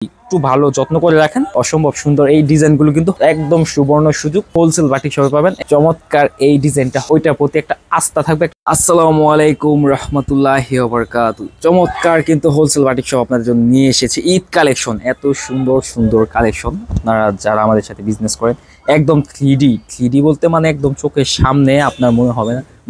একটু ভালো যত্ন করে রাখেন, অসম্ভব সুন্দর এই ডিজাইনগুলো কিন্তু একদম সুবর্ণ সুযোগ, হোলসেল বাটিক শপে পাবেন। চমৎকার এই ডিজাইনটা, ওইটার প্রতি একটা আস্থা থাকবে। আসসালামু আলাইকুম রহমতুল্লাহি ওয়া বারাকাতুহু। চমৎকার কিন্তু হোলসেল বাটিক শপ আপনাদের জন্য নিয়ে এসেছে ঈদ কালেকশন। এত সুন্দর সুন্দর কালেকশন, আপনারা যারা আমাদের সাথে বিজনেস করেন একদম থ্রিডি বলতে মানে একদম চোখের সামনে, আপনার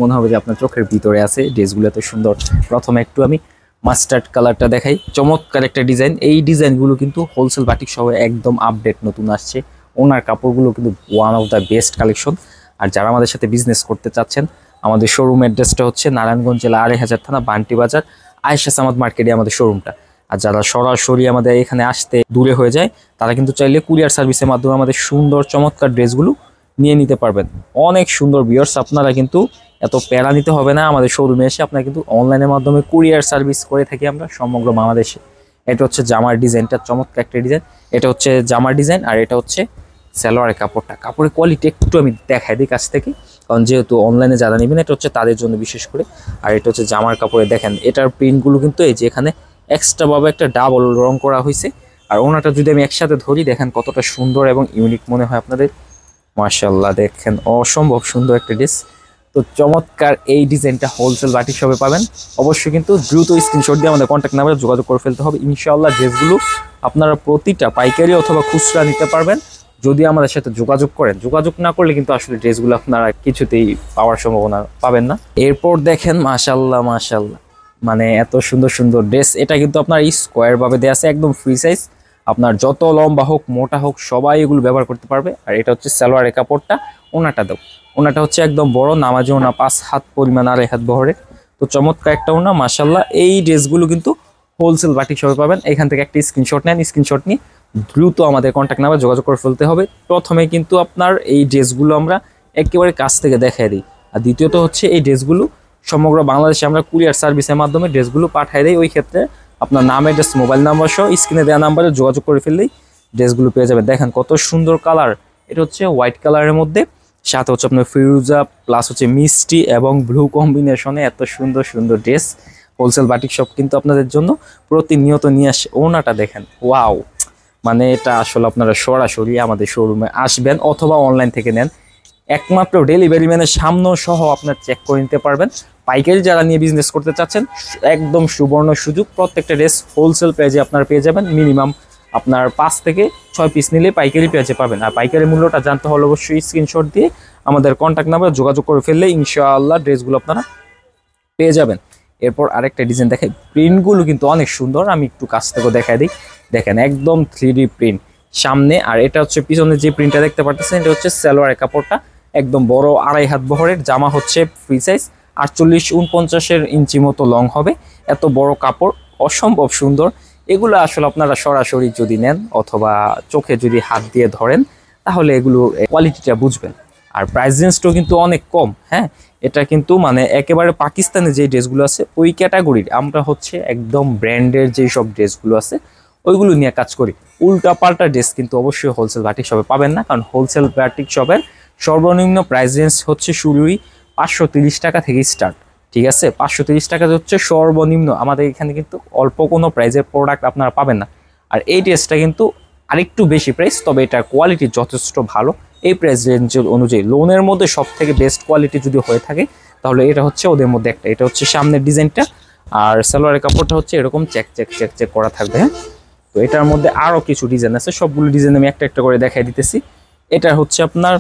মনে হবে যে আপনার চোখের ভিতরে আছে। ড্রেসগুলো এত সুন্দর। প্রথমে একটু আমি মাস্টার্ড কালারটা দেখাই, চমৎকার একটা ডিজাইন। এই ডিজাইনগুলো কিন্তু হোলসেল বাটিক শপে একদম আপডেট নতুন আসছে। ওনার কাপড়গুলো কিন্তু one of the best collection. আর যারা আমাদের সাথে বিজনেস করতে চাচ্ছেন, আমাদের শোরুম অ্যাড্রেসটা হচ্ছে নারায়ণগঞ্জ জেলা ২৮০০ থানা, বান্টি বাজার, আয়েশা সামাদ মার্কেটে আমাদের শোরুমটা। আর যারা সরাসরি আমাদের এখানে আসতে দূরে হয়ে যায়, তারা কিন্তু চাইলে কুরিয়ার সার্ভিসের মাধ্যমে আমাদের সুন্দর চমৎকার ড্রেসগুলো নিয়ে নিতে পারবেন। অনেক সুন্দর ভিউয়ার্স, আপনারা কিন্তু এত প্যারা নিতে হবে না। আমাদের শোরুমে এসে আপনারা কিন্তু অনলাইনের মাধ্যমে কুরিয়ার সার্ভিস করে থাকি আমরা সমগ্র বাংলাদেশে। এটা হচ্ছে জামার ডিজাইনটা, চমৎকার একটা ডিজাইন। এটা হচ্ছে জামার ডিজাইন, আর এটা হচ্ছে সালোয়ারের কাপড়টা। কাপড়ের কোয়ালিটি একটু আমি দেখাই দিই কাছ থেকে, কারণ যেহেতু অনলাইনে যারা নেবেন এটা হচ্ছে তাদের জন্য বিশেষ করে। আর এটা হচ্ছে জামার কাপড়ে দেখেন, এটার প্রিন্টগুলো কিন্তু এই যে এখানে এক্সট্রাভাবে একটা ডাবল রং করা হয়েছে। আর ওনাটা যদি আমি একসাথে ধরি, দেখেন কতটা সুন্দর এবং ইউনিক মনে হয় আপনাদের। মাশাআল্লাহ, দেখেন অসম্ভব সুন্দর একটা ড্রেস। তো চমৎকার এই ডিজাইনটা হোলসেল বাটিক শপে পাবেন। অবশ্যই কিন্তু দ্রুত স্ক্রিনশট দিয়ে আমাদের কন্ট্যাক্ট নাম্বারে যোগাযোগ করে ফেলতে হবে। ইনশাআল্লাহ ড্রেসগুলো আপনারা প্রতিটা পাইকারি অথবা খুচরা নিতে পারবেন যদি আমাদের সাথে যোগাযোগ করেন। যোগাযোগ না করলে কিন্তু আসলে ড্রেসগুলো আপনারা কিছুতেই পাওয়ার সম্ভাবনা পাবেন না। এরপর দেখেন মাশাআল্লাহ, মানে এত সুন্দর সুন্দর ড্রেস। এটা কিন্তু আপনার স্কোয়ার ভাবে দেওয়া আছে, একদম ফ্রি সাইজ। আপনার যত লম্বা হোক মোটা হোক সবাই এগুলো ব্যবহার করতে পারবে। আর এটা হচ্ছে সালোয়ারের কাপড়টা। ওনাটা হচ্ছে একদম বড়, নামাজি ওনা, 5 হাত পরিমাণ, 2.5 হাত বহরের। তো চমৎকার একটা ওনা মাশাআল্লাহ। এই ড্রেসগুলো কিন্তু হোলসেল বাটিক শপে পাবেন। এখান থেকে একটা স্ক্রিনশট নেন, স্ক্রিনশট নিয়ে দ্রুত আমাদের কন্ট্যাক্ট নাম্বার যোগাযোগ করে ফেলতে হবে। প্রথমে কিন্তু আপনার এই ড্রেসগুলো আমরা একেবারে কাছ থেকে দেখাই দিই। আর দ্বিতীয়ত হচ্ছে এই ড্রেসগুলো সমগ্র বাংলাদেশে আমরা কুরিয়ার সার্ভিসের মাধ্যমে ড্রেসগুলো পাঠিয়ে দেয়। ওই ক্ষেত্রে আপনার নাম, অ্যাড্রেস, মোবাইল নাম্বার সহ স্ক্রিনে দেওয়া নাম্বারে যোগাযোগ করে ফেললেই ড্রেসগুলো পেয়ে যাবেন। দেখেন কত সুন্দর কালার। এটা হচ্ছে হোয়াইট কালারের মধ্যে, সাথে হচ্ছে আপনার ফিরোজা প্লাস হচ্ছে মিষ্টি এবং ব্লু কম্বিনেশনে এত সুন্দর সুন্দর ড্রেস। হোলসেল বাটিক শপ কিন্তু আপনাদের জন্য প্রতিনিয়ত নিয়ে আসে। ওনাটা দেখেন, ওয়াও, মানে এটা আসলে আপনারা সরাসরি আমাদের শোরুমে আসবেন অথবা অনলাইন থেকে নেন। একমাত্র ডেলিভারি ম্যানের সামনে সহ আপনার চেক করে নিতে পারবেন। পাইকারি যারা নিয়ে বিজনেস করতে চাচ্ছেন, একদম সুবর্ণ সুযোগ। প্রত্যেকটা ড্রেস হোলসেল প্রাইজে আপনারা পেয়ে যাবেন। মিনিমাম আপনার 5 থেকে 6 পিস নিলে পাইকারি প্রাইজে পাবেন। আর পাইকারি মূল্যটা জানতে হলে অবশ্যই স্ক্রিনশট দিয়ে আমাদের কন্ট্যাক্ট নাম্বার যোগাযোগ করে ফেললে ইনশাআল্লাহ ড্রেসগুলো আপনারা পেয়ে যাবেন। এরপর আরেকটা ডিজাইন দেখাই, প্রিন্টগুলো কিন্তু অনেক সুন্দর। আমি একটু কাছ থেকে দেখাই দিই। দেখেন একদম 3D প্রিন্ট সামনে, আর এটা হচ্ছে পিছনে যে প্রিন্টটা দেখতে পাচ্ছেন, এটা হচ্ছে সালোয়ারের কাপড়টা। একদম বড় 2.5 হাত বহরের, জামা হচ্ছে ফ্রি সাইজ, 48-49 ইঞ্চি মতো লং হবে। এত বড় কাপড়, অসম্ভব সুন্দর। এগুলো আসলে আপনারা সরাসরি যদি নেন অথবা চোখে যদি হাত দিয়ে ধরেন, তাহলে এগুলো কোয়ালিটিটা বুঝবেন। আর প্রাইস রেঞ্জটাও কিন্তু অনেক কম। হ্যাঁ, এটা কিন্তু মানে একেবারে পাকিস্তানে যে ড্রেসগুলো আছে ওই ক্যাটাগরির। আমরা হচ্ছে একদম ব্র্যান্ডের যেই সব ড্রেসগুলো আছে ওইগুলো নিয়ে কাজ করি। উল্টা পাল্টা ড্রেস কিন্তু অবশ্যই হোলসেল বাটিক শপে পাবেন না, কারণ হোলসেল বাটিক শপের সর্বনিম্ন প্রাইস রেঞ্জ হচ্ছে শুরুই 530 টাকা থেকে স্টার্ট। ঠিক আছে, 530 টাকা হচ্ছে সর্বনিম্ন। আমাদের এখানে কিন্তু অল্প কোনো প্রাইজের প্রোডাক্ট আপনারা পাবেন না। আর এই ড্রেসটা কিন্তু আরেকটু বেশি প্রাইস, তবে এটার কোয়ালিটি যথেষ্ট ভালো। এই প্রাইস রেঞ্জের অনুযায়ী লোনের মধ্যে সব থেকে বেস্ট কোয়ালিটি যদি হয়ে থাকে, তাহলে এটা হচ্ছে ওদের মধ্যে একটা। এটা হচ্ছে সামনের ডিজাইনটা, আর সালোয়ারের কাপড়টা হচ্ছে এরকম চেক করা থাকবে। হ্যাঁ, তো এটার মধ্যে আরও কিছু ডিজাইন আছে, সবগুলো ডিজাইন আমি একটা একটা করে দেখাই দিতেছি। এটা হচ্ছে আপনার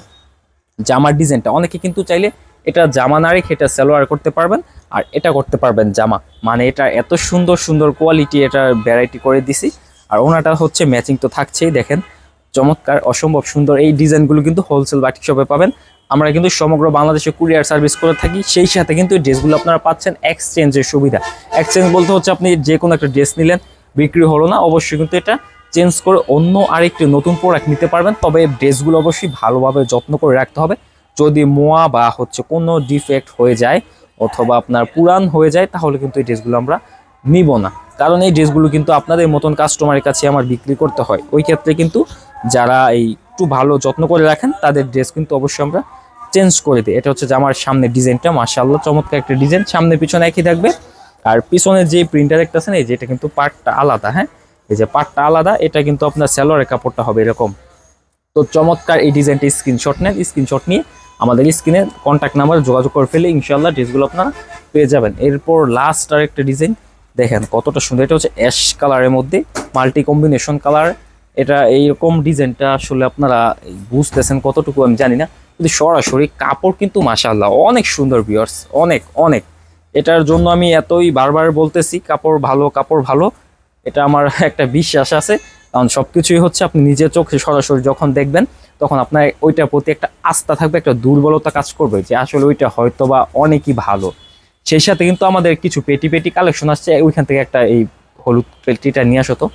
জামার ডিজাইনটা। অনেকে কিন্তু চাইলে এটা জামা না রেখে এটা সালোয়ার করতে পারবেন, আর এটা করতে পারবেন জামা। মানে এটা এত সুন্দর সুন্দর কোয়ালিটি, এটা ভ্যারাইটি করে দিছি। আর ওনাটা হচ্ছে ম্যাচিং তো থাকছেই। দেখেন চমৎকার, অসম্ভব সুন্দর এই ডিজাইনগুলো কিন্তু হোলসেল বাটিক শপে পাবেন। আমরা কিন্তু সমগ্র বাংলাদেশে কুরিয়ার সার্ভিস করে থাকি। সেই সাথে কিন্তু এই ড্রেসগুলো আপনারা পাচ্ছেন এক্সচেঞ্জের সুবিধা। এক্সচেঞ্জ বলতে হচ্ছে আপনি যে কোনো একটা ড্রেস নিলেন, বিক্রি হলো না, অবশ্যই কিন্তু এটা চেঞ্জ করে অন্য আরেকটি নতুন প্রোডাক্ট নিতে পারবেন। তবে ড্রেসগুলো অবশ্যই ভালোভাবে যত্ন করে রাখতে হবে। যদি মোয়া বা হচ্ছে কোনো ডিফেক্ট হয়ে যায় অথবা আপনার পুরান হয়ে যায়, তাহলে কিন্তু এই ড্রেসগুলো আমরা নিব না, কারণ এই ড্রেসগুলো কিন্তু আপনাদের মতন কাস্টমারের কাছে আমার বিক্রি করতে হয়। ওই ক্ষেত্রে কিন্তু যারা এই একটু ভালো যত্ন করে রাখেন তাদের ড্রেস কিন্তু অবশ্যই আমরা চেঞ্জ করে দিই। এটা হচ্ছে যে আমার সামনের ডিজাইনটা, মাশাআল্লাহ চমৎকার একটা ডিজাইন। সামনে পিছনে একই থাকবে। আর পিছনে যে প্রিন্টার দেখতেছেন, এই যে এটা কিন্তু পার্টটা আলাদা। হ্যাঁ, এই যে পাটটা আলাদা, এটা কিন্তু আপনার সালোয়ারের কাপড়টা হবে এরকম। তো চমৎকার এই ডিজাইনটি স্ক্রিনশট নেন, স্ক্রিনশট নিয়ে আমাদের স্ক্রিনে কন্ট্যাক্ট নাম্বারে যোগাযোগ করে ফেলে ইনশাআল্লাহ ড্রেসগুলো আপনারা পেয়ে যাবেন। এরপর লাস্ট আর একটা ডিজাইন দেখেন কতটা সুন্দর, এটা হচ্ছে অ্যাশ কালারের মধ্যে মাল্টি কম্বিনেশন কালার। এটা এইরকম ডিজাইনটা আসলে আপনারা বুঝতেছেন কতটুকু আমি জানি না, কিন্তু সরাসরি কাপড় কিন্তু মাশাআল্লাহ অনেক সুন্দর ভিউয়ার্স, অনেক অনেক। এটার জন্য আমি এতই বারবার বলতেছি কাপড় ভালো, কাপড় ভালো, এটা আমার একটা বিশ্বাস আছে। কারণ সবকিছুই হচ্ছে আপনি নিজের চোখে সরাসরি যখন দেখবেন তখন আপনার ওইটার প্রতি একটা আস্থা থাকবে, একটা দুর্বলতা কাজ করবে যে আসলে ওইটা হয়তো বা অনেকই ভালো। সেই সাথে কিন্তু আমাদের কিছু পেটি পেটি কালেকশন আসছে, ওইখান থেকে একটা এই হলুদ পেটিটা নিয়ে আসো তো।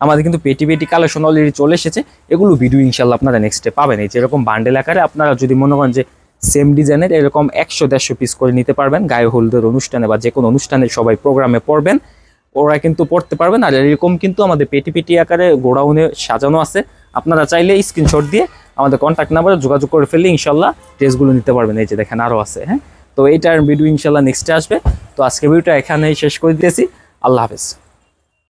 আমাদের কিন্তু পেটি পেটি কালেকশন অলরেডি চলে এসেছে, এগুলো ভিডিও ইনশাল্লাহ আপনারা নেক্সটে পাবেন। এই যেরকম বান্ডেল আকারে আপনারা যদি মনে করেন যে সেম ডিজাইনের এরকম 100-150 পিস করে নিতে পারবেন, গায়ে হলুদের অনুষ্ঠানে বা যে কোনো অনুষ্ঠানে সবাই প্রোগ্রামে পড়বেন, ওরা কিন্তু পড়তে পারবেন। আর এরকম কিন্তু আমাদের পেটি পেটি আকারে গোডাউনে সাজানো আছে, আপনারা চাইলে স্ক্রিনশট দিয়ে আমাদের কন্ট্যাক্ট নাম্বারে যোগাযোগ করে ফেললে ইনশাল্লাহ ড্রেসগুলো নিতে পারবেন। এই যে দেখেন আরও আছে। হ্যাঁ, তো এইটার ভিডিও ইনশাল্লাহ নেক্সটে আসবে। তো আজকে ভিডিওটা এখানেই শেষ করে দিতেছি। আল্লাহ হাফেজ।